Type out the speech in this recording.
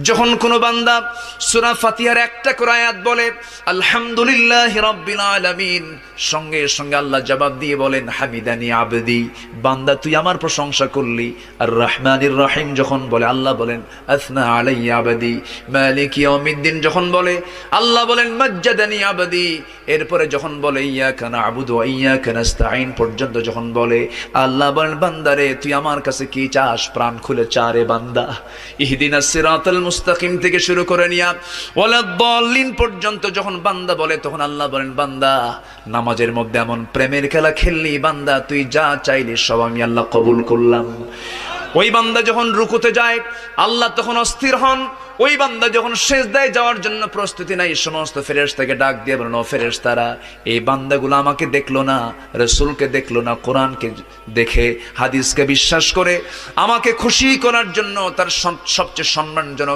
যখন কোনো বান্দা সূরা ফাতিহার একটা করে আয়াত বলে আলহামদুলিল্লাহি রাব্বিল আলামিন, সঙ্গে সঙ্গে আল্লাহ জবাব দিয়ে বলেন হামিদানি আবদি, বান্দা তুই আমার প্রশংসা করলি। আর রহমানির রহিম যখন বলে আল্লাহ বলেন আসনা আলাইয়া আবদি। মালিক ইয়াউমিদ্দিন যখন বলে আল্লাহ বলেন মাজ্জাদানি আবদি। এরপরে যখন বলে ইয়াকা না'বুদু ওয়া ইয়াকা নাস্তাঈন পর্যন্ত যখন বলে আল্লাহ বলেন বান্দারে তুই আমার কাছে কি চাস, প্রাণ খুলে চা রে বান্দা। ইহদিনাস সিরাতাল মুস্তাকিম থেকে শুরু করে নিয়া ওয়ালাদ-দাল্লিন পর্যন্ত যখন বান্দা বলে তখন আল্লাহ বলেন বান্দা নামাজের মধ্যে এমন প্রেমের খেলা খেললি বান্দা, তুই যা চাইলি সব আমি আল্লাহ কবুল করলাম। ওই বান্দা যখন রুকুতে যায় আল্লাহ তখন অস্থির হন। ওই বান্দা যখন সিজদায় যাওয়ার জন্য প্রস্তুতি নাই, সমস্ত ফেরেশতাকে ডাক দিয়ে বলেন ও ফেরেশতারা, এই বান্দাগুলো আমাকে দেখলো না, রাসূলকে দেখলো না, কোরআনকে দেখে হাদিসকে বিশ্বাস করে আমাকে খুশি করার জন্য তার সবচেয়ে সম্মানজনক